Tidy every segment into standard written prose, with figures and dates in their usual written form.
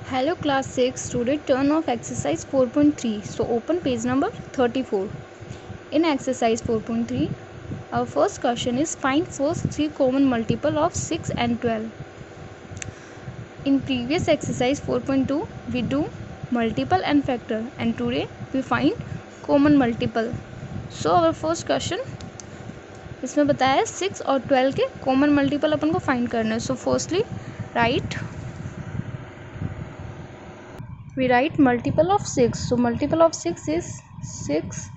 Hello class 6, today turn of exercise 4.3. So open page number 34. In exercise 4.3, our first question is find first three common multiple of 6 and 12. In previous exercise 4.2, we do multiple and factor, and today we find common multiple. So our first question इसमें बताया है 6 और 12 के common multiple अपन को find करना है. So firstly we write multiple of 6. So multiple of 6 is 6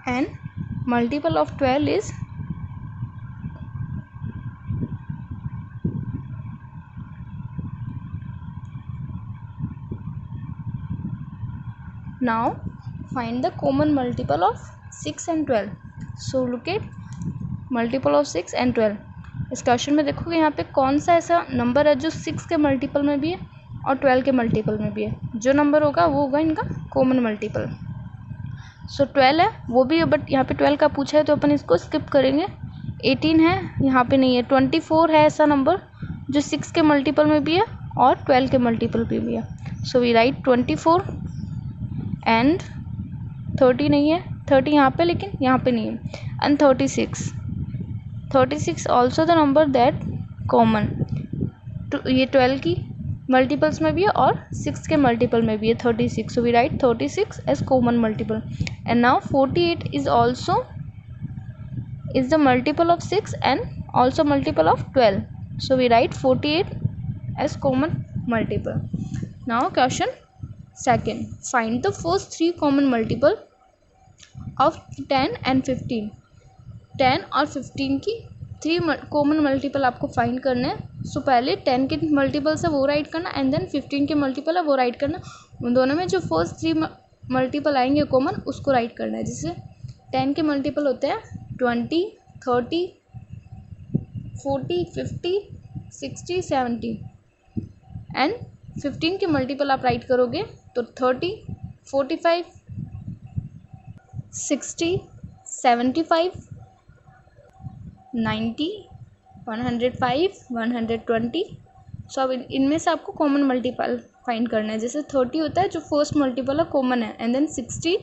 and multiple of 12 is now find the common multiple of 6 and 12. So look at multiple of 6 and 12. इस question में देखोगे यहाँ पे कौन सा ऐसा नंबर है जो 6 के मल्टीपल में भी है और 12 के मल्टीपल में भी है. जो नंबर होगा वो होगा इनका कॉमन मल्टीपल. सो 12 है वो भी, बट यहाँ पे 12 का पूछा है तो अपन इसको स्किप करेंगे. 18 है यहाँ पे नहीं है. 24 है ऐसा नंबर जो 6 के मल्टीपल में भी है और 12 के मल्टीपल पे भी है. सो वी राइट 24 एंड 30 नहीं है. 30 यहाँ पे लेकिन यहाँ पे नहीं है. And 36 also the number that common. ये 12 की मल्टीपल्स में भी है और 6 के मल्टीपल में भी है 36. So we write 36 as common multiple. And now 48 is also is the multiple of 6 and also multiple of 12. So we write 48 as common multiple. Now question second, find the first three common multiple of 10 and 15. 10 और 15 की three common multiple आपको find करना है. सो पहले 10 के multiples है वो right करना एंड देन 15 के मल्टीपल है वो राइट करना. उन दोनों में जो फर्स्ट थ्री मल्टीपल आएंगे कॉमन उसको राइट करना है. जैसे 10 के मल्टीपल होते हैं 20, 30, 40, 50, 60, 70 एंड 15 के मल्टीपल आप राइट करोगे तो 30, 45, 60, 75, 90, 105, 120. सो अब इनमें से आपको कॉमन मल्टीपल फाइंड करना है. जैसे 30 होता है जो फर्स्ट मल्टीपल है कॉमन है and then 60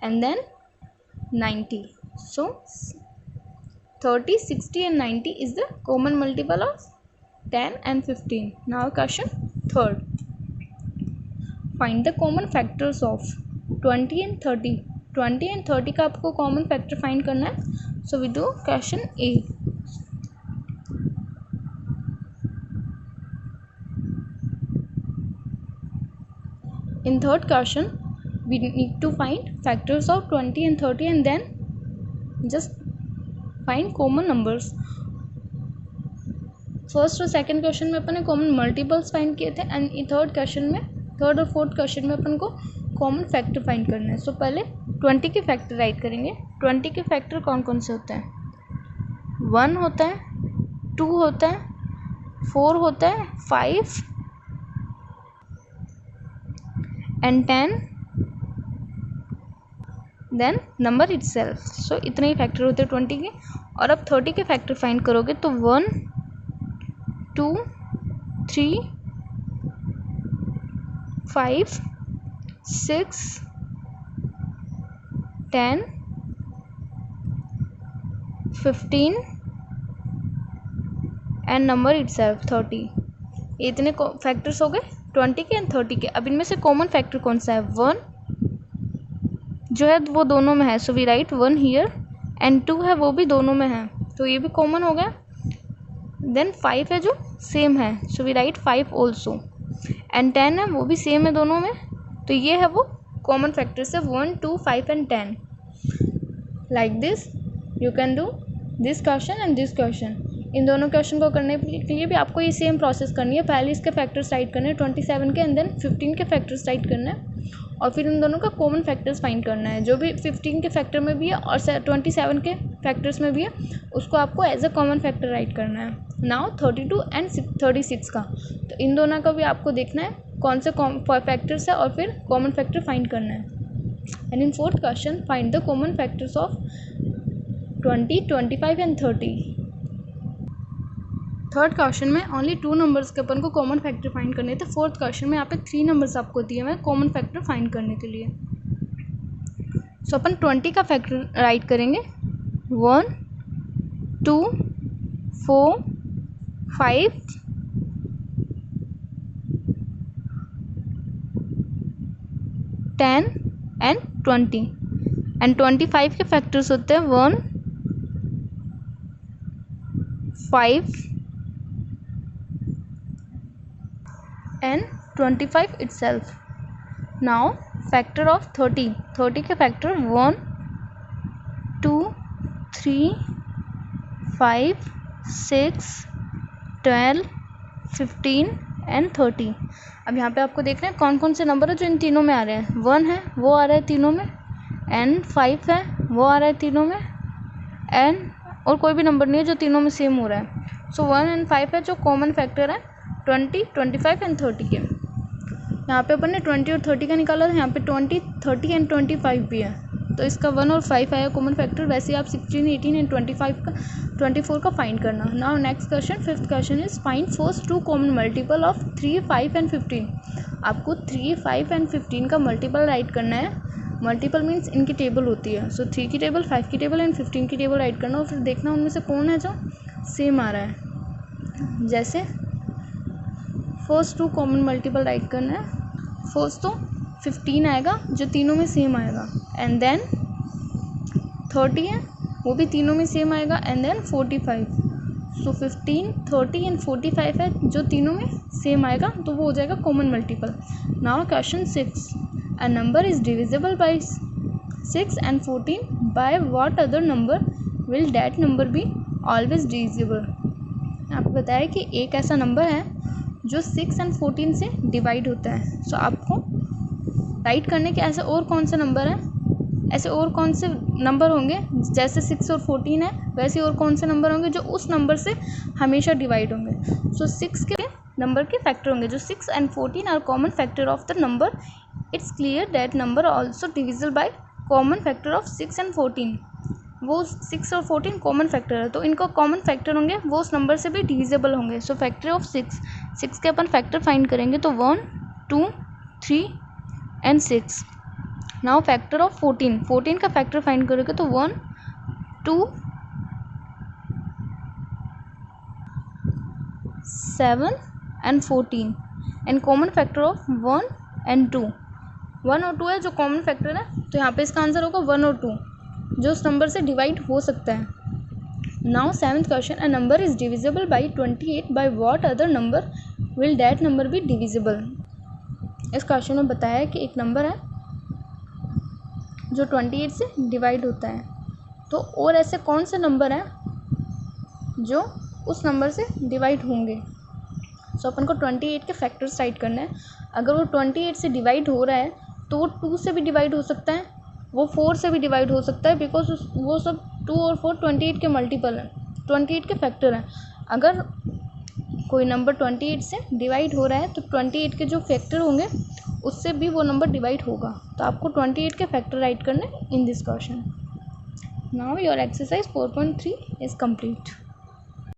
and then 90. So 30, 60 and 90 is the common multiple of 10 and 15. Now question third. Find the common factors of 20 and 30. 20 and 30 का आपको कॉमन फैक्टर फाइंड करना है. So we do question A. In third question we need to find factors of 20 and 30 and then just find common numbers. First और second question में अपन ने common multiples find किए थे and third question में, third और fourth question में अपन को common factor find करना है. सो पहले 20 के फैक्टर राइट करेंगे. 20 के फैक्टर कौन कौन से होते हैं? 1 होता है, 2 होता है, 4 होता है, 5 एंड 10 देन नंबर इटसेल्फ. सो इतने ही फैक्टर होते हैं 20 के. और अब 30 के फैक्टर फाइंड करोगे तो 1, 2, 3, 5, 6, 10, 15 एंड नंबर इटसेल्फ 30. इतने फैक्टर्स हो गए 20 के एंड 30 के. अब इनमें से कॉमन फैक्टर कौन सा है? 1 जो है वो दोनों में है. So we write 1 here and 2 है वो भी दोनों में है तो ये भी कॉमन हो गया. देन 5 है जो सेम है. So we write 5 also and 10 है वो भी सेम है दोनों में. तो ये है वो कॉमन फैक्टर्स है 1, 2, 5 and 10. Like this you can do this question and this question. इन दोनों क्वेश्चन को करने के लिए भी आपको ये सेम प्रोसेस करनी है. पहले इसके फैक्टर्स राइट करने हैं 27 के एंड देन 15 के फैक्टर्स राइट करना है और फिर इन दोनों का कॉमन फैक्टर्स फाइंड करना है. जो भी 15 के फैक्टर में भी है और 27 के फैक्टर्स में भी है उसको आपको as a common factor write करना है. नाउ 32 एंड 36 का, तो इन दोनों का भी आपको देखना है कौन से फैक्टर्स है और फिर कॉमन फैक्टर फाइंड करना है. And in fourth question find the common factors of 20, 25 and 30. Third question में ओनली 2 नंबर्स के अपन को कॉमन फैक्टर फाइंड करने थे. फोर्थ क्वेश्चन में यहाँ पे 3 नंबर्स आपको दिए हुए हैं कॉमन फैक्टर फाइंड करने के लिए. सो अपन 20 का फैक्टर राइट करेंगे. 1, 2, 4, 5, 10 एंड 20. एंड 25 के फैक्टर्स होते हैं 1, 5 and 25 itself. Now factor of 30. 30 के फैक्टर 1, 2, 3, 5, 6, 12, 15 एंड 30. अब यहाँ पे आपको देख रहे हैं कौन कौन से नंबर है जो इन तीनों में आ रहे हैं. 1 है वो आ रहा है तीनों में, एंड 5 है वो आ रहा है तीनों में, एंड और कोई भी नंबर नहीं है जो तीनों में सेम हो रहा है. सो 1 एंड 5 है जो कॉमन फैक्टर है 20, 25 एंड 30 के. यहाँ पे अपन ने 20 और 30 का निकाला था. यहाँ पे 20, 30 एंड 25 भी है, तो इसका 1 और 5 आया कॉमन फैक्टर. वैसे आप 16, 18 एंड 24 का फाइंड करना. Now next question, fifth question is find first 2 common multiple of 3, 5 and 15. आपको 3, 5 एंड 15 का मल्टीपल राइट करना है. मल्टीपल मीन्स इनकी टेबल होती है. सो 3 की टेबल, 5 की टेबल एंड 15 की टेबल राइट करना और फिर देखना उनमें से कौन है जो सेम आ रहा है. जैसे फर्स्ट 2 कॉमन मल्टीपल राइट करना है. फर्स्ट तो 15 आएगा जो तीनों में सेम आएगा, एंड देन 30 है वो भी तीनों में सेम आएगा, एंड देन 45. सो 15, 30 एंड 45 है जो तीनों में सेम आएगा, तो वो हो जाएगा common multiple. Now question 6. A number is divisible by 6 and 14 by what other number will that number be always divisible. आपको बताया कि एक ऐसा नंबर है जो 6 एंड 14 से डिवाइड होता है. सो आपको राइट करने के ऐसे और कौन से नंबर हैं, ऐसे और कौन से नंबर होंगे जैसे 6 और 14 है वैसे और कौन से नंबर होंगे जो उस नंबर से हमेशा डिवाइड होंगे. सो 6 के नंबर के फैक्टर होंगे जो 6 and 14 are common factor of the number. It's clear that number also divisible by common factor of 6 and 14. वो 6 और 14 कॉमन फैक्टर है, तो इनको कॉमन फैक्टर होंगे वो उस नंबर से भी डिविजिबल होंगे. सो फैक्टर ऑफ 6 के अपन फैक्टर फाइंड करेंगे तो 1, 2, 3 एंड 6. नाउ फैक्टर ऑफ 14 का फैक्टर फाइंड करोगे तो 1, 2, 7 and 14. And common factor of 1 and 2. 1 और 2 है जो कॉमन फैक्टर है, तो यहाँ पे इसका आंसर होगा 1 और 2 जो उस नंबर से डिवाइड हो सकता है. Now 7th question. A number is divisible by 28 by what other number will that number be divisible. इस क्वेश्चन में बताया है कि एक नंबर है जो 28 से डिवाइड होता है, तो और ऐसे कौन से नंबर हैं जो उस नंबर से डिवाइड होंगे. सो अपन को 28 के फैक्टर्स राइट करना है. अगर वो 28 से डिवाइड हो रहा है तो वो 2 से भी डिवाइड हो सकता है, वो 4 से भी डिवाइड हो सकता है, बिकॉज वो सब 2 और 4 28 के मल्टीपल हैं, 28 के फैक्टर हैं. अगर कोई नंबर 28 से डिवाइड हो रहा है तो 28 के जो फैक्टर होंगे उससे भी वो नंबर डिवाइड होगा. तो आपको 28 के फैक्टर राइट करने in this question. Now your exercise 4.3 is complete.